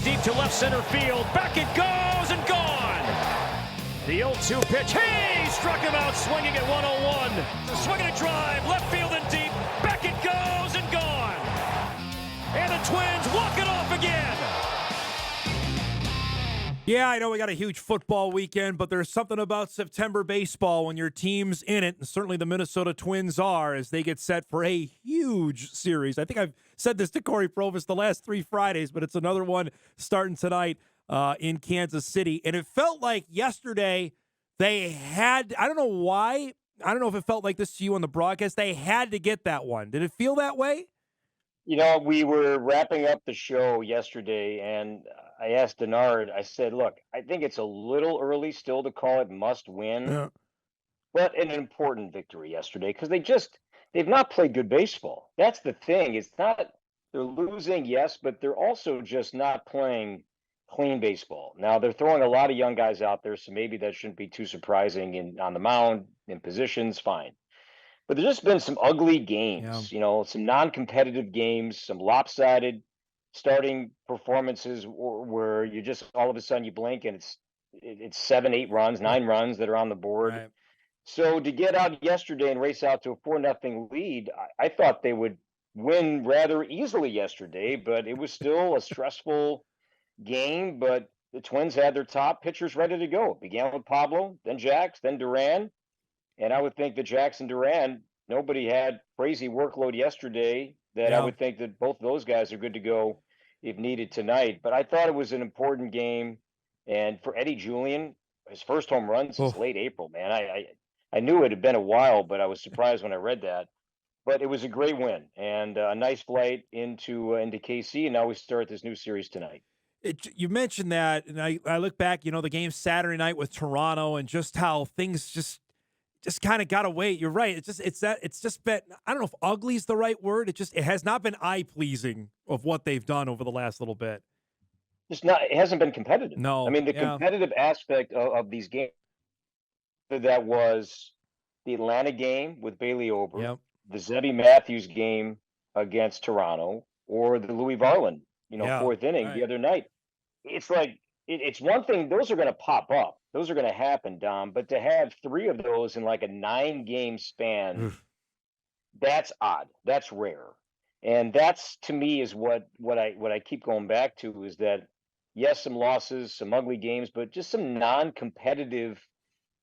deep to left center field. Back it goes and gone. The 0-2 pitch. He struck him out swinging at 101. Swinging a drive, left field and deep. Back it goes and gone. And the Twins walk it off again. Yeah, I know we got a huge football weekend, but there's something about September baseball when your team's in it, and certainly the Minnesota Twins are as they get set for a huge series. I think I've said this to Cory Provus the last 3 Fridays, but it's another one starting tonight in Kansas City. And it felt like yesterday they had, I don't know why, I don't know if it felt like this to you on the broadcast, they had to get that one. Did it feel that way? You know, we were wrapping up the show yesterday, and I asked Denard, I said, look, I think it's a little early still to call it must win, Yeah. but an important victory yesterday because they've not played good baseball. That's the thing. It's not, they're losing, yes, but they're also just not playing clean baseball. Now, they're throwing a lot of young guys out there, so maybe that shouldn't be too surprising on the mound, in positions, fine. But there's just been some ugly games, some non-competitive games, some lopsided starting performances where you just all of a sudden you blink and it's 7, 8 runs, 9 runs that are on the board. Right. So to get out yesterday and race out to a 4-0 lead, I thought they would win rather easily yesterday, but it was still a stressful game. But the Twins had their top pitchers ready to go. It began with Pablo, then Jax, then Duran. And I would think that Jackson Duran, nobody had crazy workload yesterday that I would think that both of those guys are good to go if needed tonight. But I thought it was an important game. And for Eddie Julian, his first home run since late April, man, I knew it had been a while, but I was surprised when I read that. But it was a great win and a nice flight into KC. And now we start this new series tonight. You mentioned that, and I look back, the game Saturday night with Toronto and just how things just kind of got away. You're right. It's just been, I don't know if ugly is the right word. It has not been eye pleasing of what they've done over the last little bit. It hasn't been competitive. No. I mean, the competitive aspect of these games, that was the Atlanta game with Bailey Ober, the Zebby Matthews game against Toronto, or the Louis Varland, fourth inning the other night. It's like, it's one thing, those are going to pop up. Those are going to happen, Dom. But to have 3 of those in like a 9-game span, that's odd. That's rare. And that's, to me, is what I keep going back to is that, yes, some losses, some ugly games, but just some non-competitive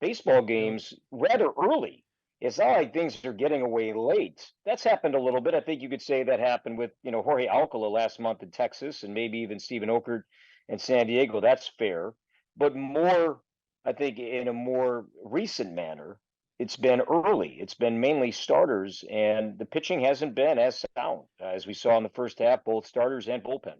baseball games rather early. It's not like things are getting away late. That's happened a little bit. I think you could say that happened with, Jorge Alcala last month in Texas and maybe even Stephen Okert in San Diego. That's fair. But more, I think, in a more recent manner, it's been early. It's been mainly starters, and the pitching hasn't been as sound as we saw in the first half, both starters and bullpen.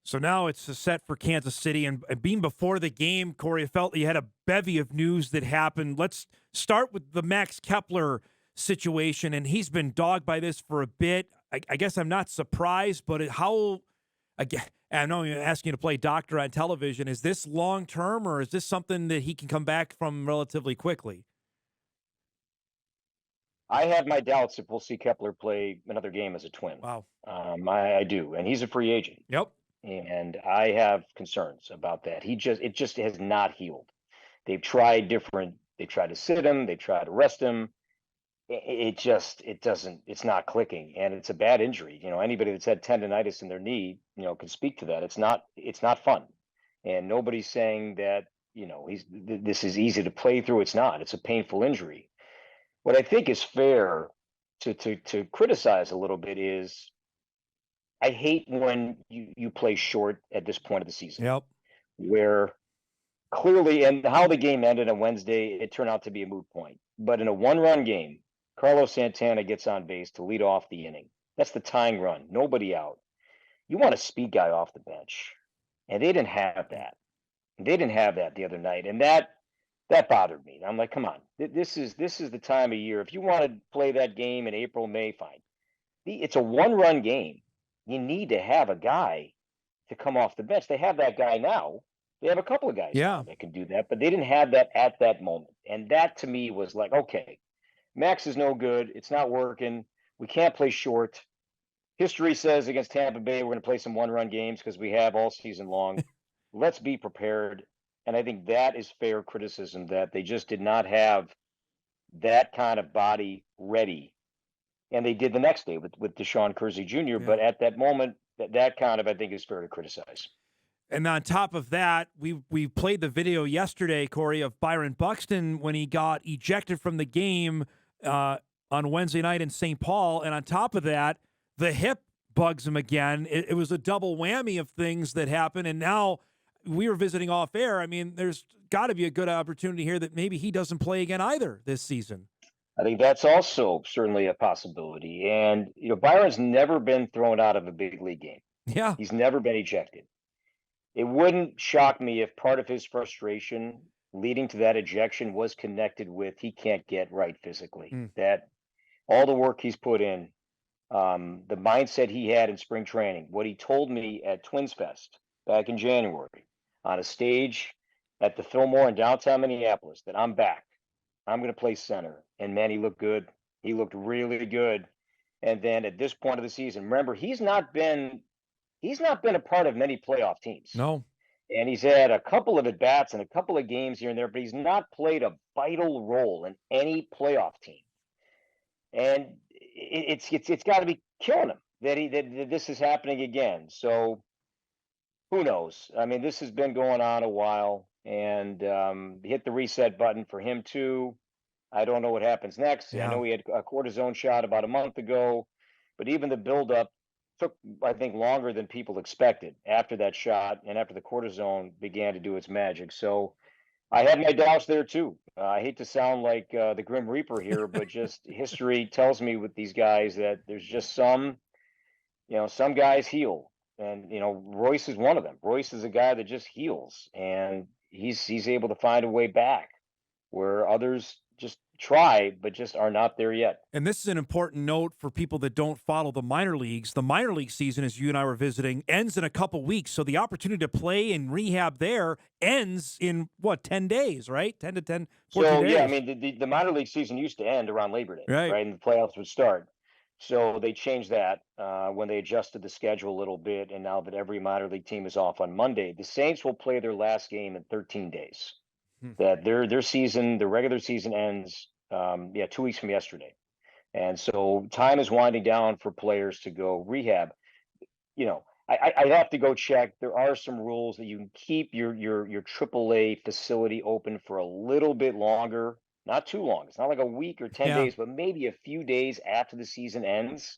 So now it's a set for Kansas City, and being before the game, Cory, I felt you had a bevy of news that happened. Let's start with the Max Kepler situation, and he's been dogged by this for a bit. I guess I'm not surprised, but I know you're asking you to play doctor on television. Is this long-term, or is this something that he can come back from relatively quickly? I have my doubts if we'll see Kepler play another game as a Twin. Wow. I do, and he's a free agent. Yep. And I have concerns about that. It just has not healed. They've tried to sit him, they tried to rest him. It's not clicking, and it's a bad injury. Anybody that's had tendonitis in their knee, can speak to that. It's not fun. And nobody's saying that, this is easy to play through. It's not. It's a painful injury. What I think is fair to criticize a little bit is I hate when you play short at this point of the season. Yep. Where clearly, and how the game ended on Wednesday, it turned out to be a moot point. But in a 1-run game, Carlos Santana gets on base to lead off the inning. That's the tying run. Nobody out. You want a speed guy off the bench. And they didn't have that. They didn't have that the other night. And that bothered me. I'm like, come on. This is the time of year. If you want to play that game in April, May, fine. It's a 1-run game. You need to have a guy to come off the bench. They have that guy now. They have a couple of guys now that can do that, but they didn't have that at that moment. And that to me was like, okay, Max is no good. It's not working. We can't play short. history says against Tampa Bay, we're going to play some one-run games because we have all season long. Let's be prepared. And I think that is fair criticism that they just did not have that kind of body ready. And they did the next day with Deshaun Kersey Jr. Yeah. But at that moment, that kind of, I think, is fair to criticize. And on top of that, we played the video yesterday, Corey, of Byron Buxton when he got ejected from the game on Wednesday night in St. Paul. And on top of that, the hip bugs him again. It was a double whammy of things that happened. And now we were visiting off air. I mean, there's got to be a good opportunity here that maybe he doesn't play again either this season. I think that's also certainly a possibility. And, Byron's never been thrown out of a big league game. Yeah. He's never been ejected. It wouldn't shock me if part of his frustration leading to that ejection was connected with he can't get right physically. That all the work he's put in, the mindset he had in spring training, what he told me at Twins Fest back in January on a stage at the Fillmore in downtown Minneapolis, that I'm back. I'm going to play center. And man, he looked good. He looked really good. And then at this point of the season, remember, he's not been a part of many playoff teams. No. And he's had a couple of at-bats and a couple of games here and there, but he's not played a vital role in any playoff team. And it's got to be killing him that this is happening again. So who knows? I mean, this has been going on a while, and hit the reset button for him too. I don't know what happens next. Yeah. I know he had a cortisone shot about a month ago, but even the buildup took, I think, longer than people expected after that shot and after the cortisone began to do its magic. So I had my doubts there too. I hate to sound like the Grim Reaper here, but just history tells me with these guys that there's just some guys heal. And, Royce is one of them. Royce is a guy that just heals, and he's able to find a way back where others just try, but just are not there yet. And this is an important note for people that don't follow the minor leagues. The minor league season, as you and I were visiting, ends in a couple weeks. So the opportunity to play and rehab there ends in, 10 days, right? 10 to 10, 14 days. Yeah, I mean, the minor league season used to end around Labor Day, right? And the playoffs would start. So they changed that when they adjusted the schedule a little bit. And now that every minor league team is off on Monday, the Saints will play their last game in 13 days. That their season, the regular season ends 2 weeks from yesterday. And so time is winding down for players to go rehab. I'd have to go check. There are some rules that you can keep your AAA facility open for a little bit longer, not too long. It's not like a week or 10 days, but maybe a few days after the season ends,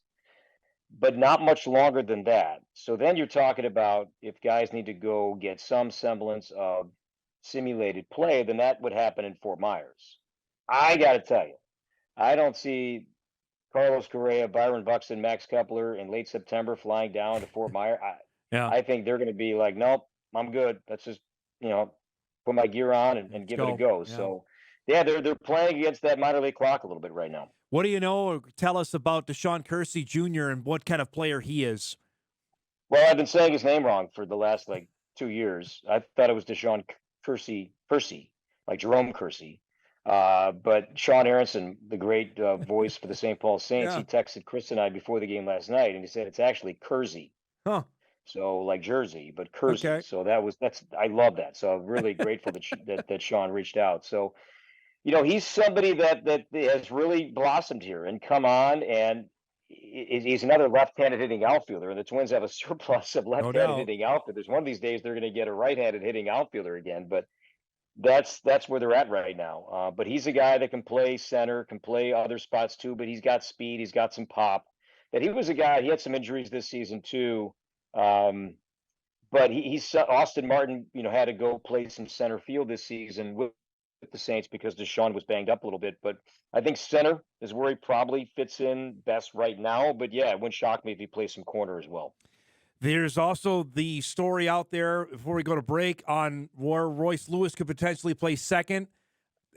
but not much longer than that. So then you're talking about if guys need to go get some semblance of simulated play, then that would happen in Fort Myers. I got to tell you, I don't see Carlos Correa, Byron Buxton, Max Kepler in late September flying down to Fort Myers. I think they're going to be like, nope, I'm good. Let's just, put my gear on and give it a go. Yeah. So, they're playing against that minor league clock a little bit right now. What do you know or tell us about Deshaun Kersey Jr. and what kind of player he is? Well, I've been saying his name wrong for the last 2 years. I thought it was Deshaun Kersey, like Jerome Kersey. But Sean Aronson, the great voice for the St. Paul Saints, he texted Chris and I before the game last night, and he said it's actually Kersey. Huh. So like Jersey, but Kersey. Okay. So I love that. So I'm really grateful that Sean reached out. So, he's somebody that has really blossomed here and come on, and he's another left-handed hitting outfielder, and the Twins have a surplus of left-handed hitting outfielders. One of these days they're going to get a right-handed hitting outfielder again, but that's where they're at right now. But he's a guy that can play center, can play other spots too, but he's got speed, he's got some pop. That he was a guy, he had some injuries this season too. But he's Austin Martin, had to go play some center field this season with the Saints because Deshaun was banged up a little bit. But I think center is where he probably fits in best right now. But yeah, it wouldn't shock me if he plays some corner as well. There's also the story out there before we go to break on where Royce Lewis could potentially play second.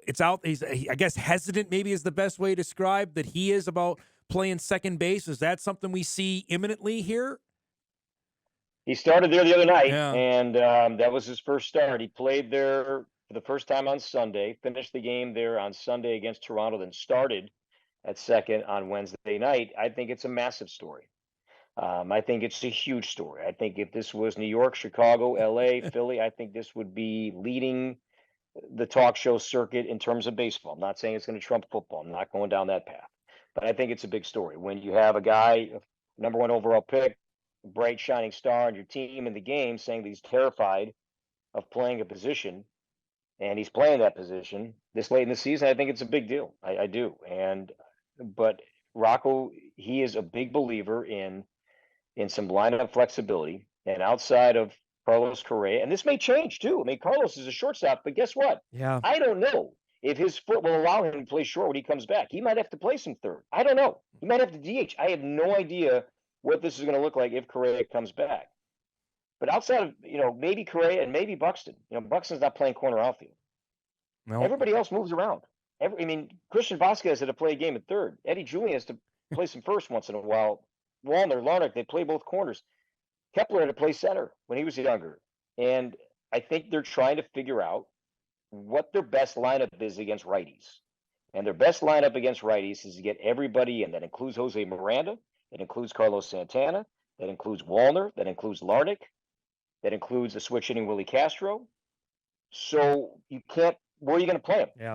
It's out. I guess hesitant maybe is the best way to describe that he is about playing second base. Is that something we see imminently here? He started there the other night, and that was his first start. He played there for the first time on Sunday, finished the game there on Sunday against Toronto, then started at second on Wednesday night. I think it's a massive story. I think it's a huge story. I think if this was New York, Chicago, LA, Philly, I think this would be leading the talk show circuit in terms of baseball. I'm not saying it's going to trump football. I'm not going down that path. But I think it's a big story when you have a guy, number one overall pick, bright shining star on your team in the game, saying that he's terrified of playing a position, and he's playing that position this late in the season. I think it's a big deal. I do. But Rocco, he is a big believer in some lineup flexibility, and outside of Carlos Correa, and this may change too. I mean, Carlos is a shortstop, but guess what? Yeah. I don't know if his foot will allow him to play short when he comes back. He might have to play some third. I don't know. He might have to DH. I have no idea what this is going to look like if Correa comes back. But outside of, maybe Correa and maybe Buxton, Buxton's not playing corner outfield. No. Everybody else moves around. Christian Vasquez had to play a game at third. Eddie Julian has to play some first once in a while. Wallner, Larnach, they play both corners. Kepler had to play center when he was younger. And I think they're trying to figure out what their best lineup is against righties. And their best lineup against righties is to get everybody in. That includes Jose Miranda. That includes Carlos Santana. That includes Wallner. That includes Larnach. That includes the switch hitting Willie Castro. So where are you going to play him? Yeah.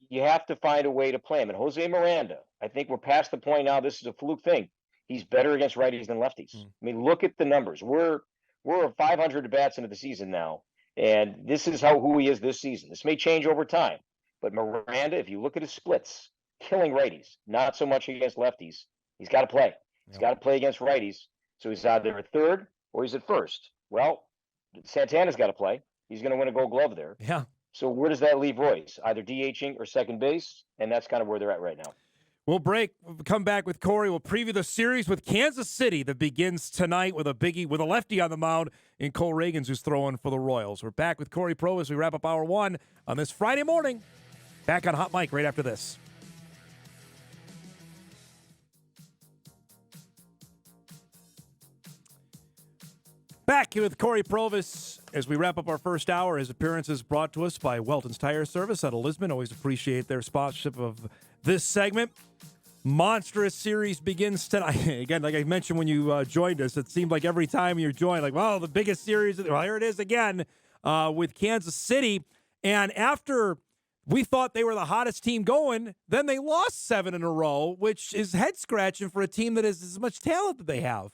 You have to find a way to play him. And Jose Miranda, I think we're past the point now. This is a fluke thing. He's better against righties than lefties. I mean, look at the numbers. We're 500 bats into the season now, and this is who he is this season. This may change over time, but Miranda, if you look at his splits, killing righties, not so much against lefties. He's got to play. He's got to play against righties. So he's either at third or he's at first. Well, Santana's got to play. He's going to win a Gold Glove there. Yeah. So where does that leave Royce? Either DHing or second base, and that's kind of where they're at right now. We'll break. We'll come back with Cory. We'll preview the series with Kansas City that begins tonight with a lefty on the mound in Cole Reagans, who's throwing for the Royals. We're back with Cory Provus. We wrap up hour one on this Friday morning. Back on Hot Mic right after this. Back here with Cory Provus as we wrap up our first hour. His appearance is brought to us by Welton's Tire Service out of Lisbon. Always appreciate their sponsorship of this segment. Monstrous series begins tonight. Again, like I mentioned when you joined us, it seemed like every time you joined, the biggest series. Well, here it is again with Kansas City. And after we thought they were the hottest team going, then they lost 7 in a row, which is head-scratching for a team that has as much talent that they have.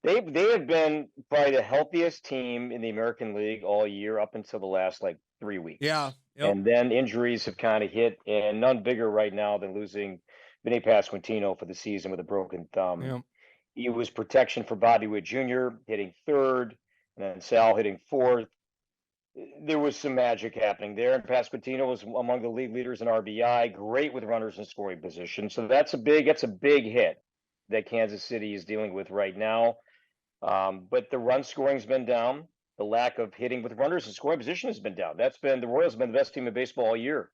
They have been probably the healthiest team in the American League all year up until the last 3 weeks. Yeah. Yep. And then injuries have kind of hit, and none bigger right now than losing Vinny Pasquantino for the season with a broken thumb. Yep. It was protection for Bobby Witt Jr. hitting third, and then Sal hitting fourth. There was some magic happening there, and Pasquantino was among the league leaders in RBI, great with runners in scoring position. So that's a big hit that Kansas City is dealing with right now. But the run scoring's been down. The lack of hitting with runners in scoring position has been down. The Royals have been the best team in baseball all year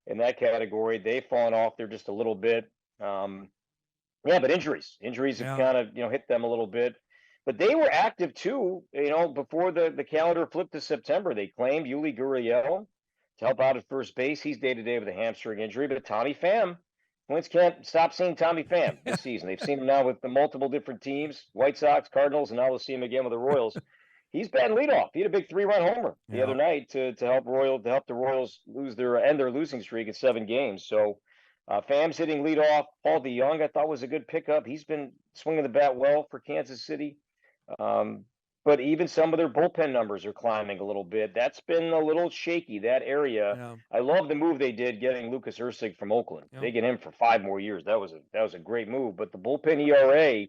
in that category. They've fallen off there just a little bit. But injuries have kind of hit them a little bit. But they were active too. Before the calendar flipped to September, they claimed Yuli Gurriel to help out at first base. He's day to day with a hamstring injury. But Tommy Pham, Twins can't stop seeing Tommy Pham this season. They've seen him now with the multiple different teams, White Sox, Cardinals, and now they'll see him again with the Royals. He's batting leadoff. He had a big 3-run homer the other night to help the Royals end their losing streak in 7 games. So Pham's hitting leadoff. Paul DeYoung, I thought, was a good pickup. He's been swinging the bat well for Kansas City. But even some of their bullpen numbers are climbing a little bit. That's been a little shaky, that area. Yeah. I love the move they did getting Lucas Erceg from Oakland. Yeah. They get him for 5 more years. That was a great move. But the bullpen ERA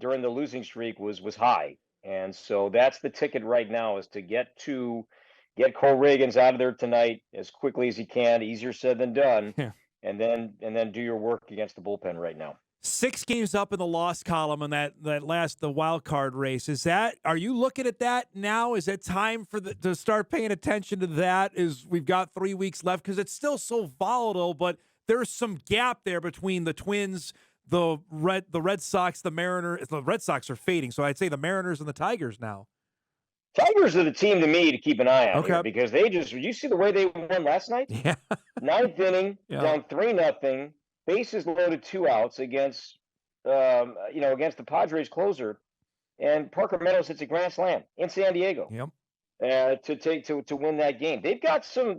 during the losing streak was high. And so that's the ticket right now, is to get Cole Reagans out of there tonight as quickly as he can. Easier said than done. Yeah. And then do your work against the bullpen right now. 6 games up in the loss column in the wild card race. Are you looking at that now? Is it time to start paying attention to that? We've got 3 weeks left, because it's still so volatile, but there's some gap there between the Twins, the Red Sox, the Mariners. The Red Sox are fading, so I'd say the Mariners and the Tigers now. Tigers are the team to me to keep an eye on, okay, here, because you see the way they won last night? Yeah. 9th inning, down 3-0, bases loaded, 2 outs against against the Padres closer, and Parker Meadows hits a grand slam in San Diego. Yep. To win that game. They've got some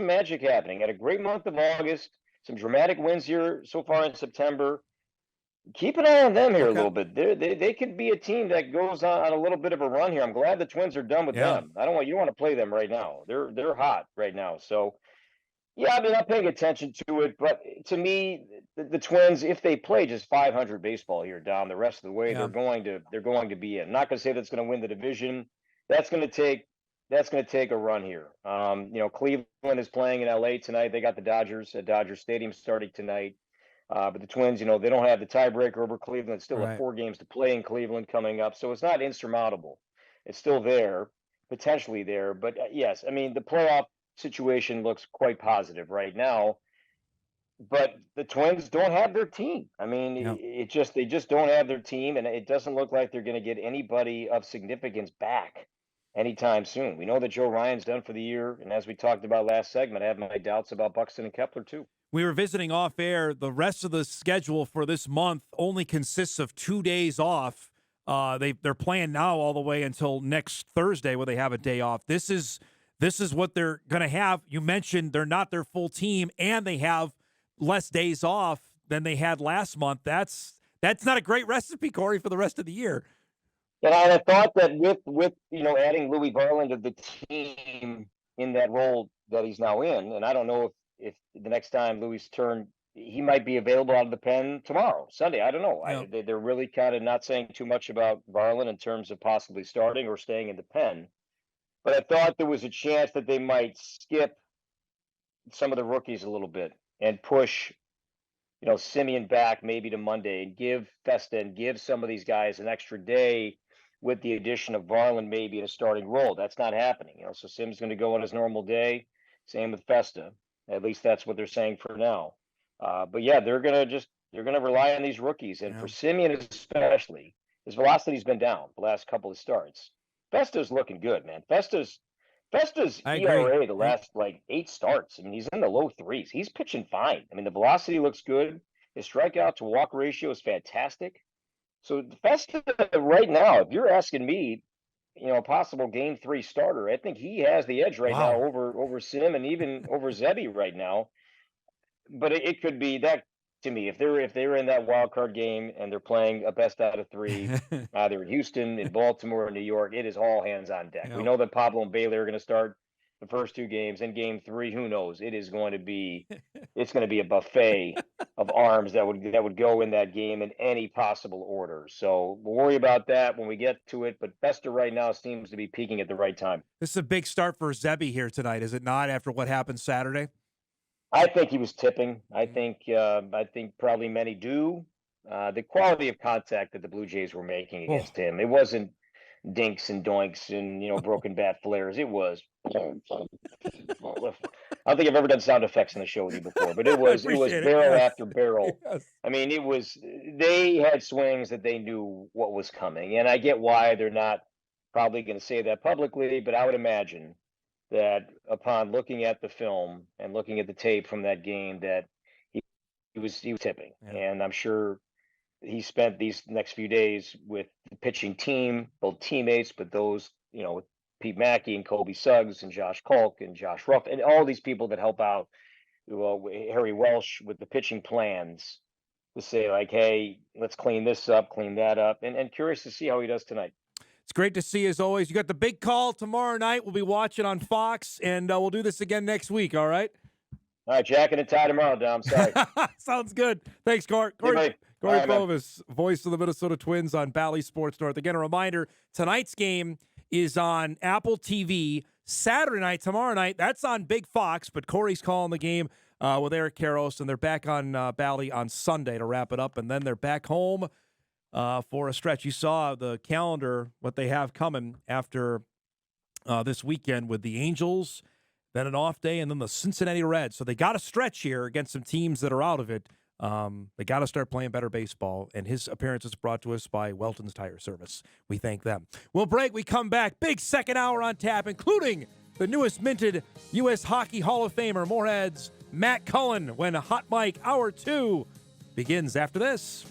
magic happening. Had a great month of August, some dramatic wins here so far in September. Keep an eye on them here a little bit. They could be a team that goes on a little bit of a run here. I'm glad the Twins are done with them. You don't want to play them right now. They're hot right now. So yeah, I mean, I'm paying attention to it, but to me, the Twins, if they play just 500 baseball here, Dom, the rest of the way, they're going to be in. I'm not going to say that's going to win the division. That's going to take a run here. Cleveland is playing in LA tonight. They got the Dodgers at Dodger Stadium starting tonight. But the Twins, they don't have the tiebreaker over Cleveland. It's still have 4 games to play in Cleveland coming up, so it's not insurmountable. It's still there, potentially there. But yes, I mean, the playoff situation looks quite positive right now, but the Twins don't have their team. I mean, they just don't have their team, and it doesn't look like they're going to get anybody of significance back anytime soon. We know that Joe Ryan's done for the year, and as we talked about last segment, I have my doubts about Buxton and Kepler too. We were visiting off air. The rest of the schedule for this month only consists of 2 days off. They're playing now all the way until next Thursday, where they have a day off. This is what they're going to have. You mentioned they're not their full team, and they have less days off than they had last month. That's not a great recipe, Corey, for the rest of the year. And I thought that with adding Louis Varland to the team in that role that he's now in, and I don't know if the next time Louis' turn, he might be available out of the pen tomorrow, Sunday. I don't know. Yeah. They're really kind of not saying too much about Varland in terms of possibly starting or staying in the pen. But I thought there was a chance that they might skip some of the rookies a little bit and push, Simeon back maybe to Monday and give Festa and give some of these guys an extra day with the addition of Varland maybe in a starting role. That's not happening. So Sim's going to go on his normal day. Same with Festa. At least that's what they're saying for now. But yeah, they're going to rely on these rookies. And for Simeon especially, his velocity's been down the last couple of starts. Festa's looking good, man. Festa's ERA the last 8 starts. I mean, he's in the low 3s. He's pitching fine. I mean, the velocity looks good. His strikeout to walk ratio is fantastic. So Festa right now, if you're asking me, possible Game 3 starter, I think he has the edge right now over Sim and even over Zebby right now. But it could be that. To me, if they're in that wild card game and they're playing a best out of 3, either in Houston, in Baltimore, or New York, it is all hands on deck. We know that Pablo and Bailey are going to start the first 2 games. In Game 3, who knows? It's going to be a buffet of arms that would go in that game in any possible order. So we'll worry about that when we get to it. But Festa right now seems to be peaking at the right time. This is a big start for Zebby here tonight, is it not? After what happened Saturday. I think he was tipping. I think probably many do. The quality of contact that the Blue Jays were making against him, it wasn't dinks and doinks and broken bat flares. It was. I don't think I've ever done sound effects in the show with you before, but it was barrel after barrel. Yes. I mean, they had swings that they knew what was coming, and I get why they're not probably going to say that publicly, but I would imagine that upon looking at the film and looking at the tape from that game, that he was tipping. Yeah. And I'm sure he spent these next few days with the pitching team, both teammates, but those, with Pete Mackey and Kobe Suggs and Josh Kalk and Josh Ruff and all these people that help out, Harry Welsh with the pitching plans to say hey, let's clean this up, clean that up, and curious to see how he does tonight. It's great to see, as always. You got the big call tomorrow night. We'll be watching on Fox, and we'll do this again next week, all right? All right, Jack and a tie tomorrow, Dom. Sorry. Sounds good. Thanks, Cory. Cory Provus, voice of the Minnesota Twins on Bally Sports North. Again, a reminder, tonight's game is on Apple TV. Saturday night, tomorrow night, that's on Big Fox, but Corey's calling the game with Eric Karros, and they're back on Bally on Sunday to wrap it up, and then they're back home for a stretch. You saw the calendar, what they have coming after this weekend with the Angels, then an off day, and then the Cincinnati Reds. So they got a stretch here against some teams that are out of it. They got to start playing better baseball, and his appearance is brought to us by Welton's Tire Service. We thank them. We'll break. We come back. Big second hour on tap, including the newest minted U.S. Hockey Hall of Famer, Moorhead's Matt Cullen, when Hot Mike Hour 2 begins after this.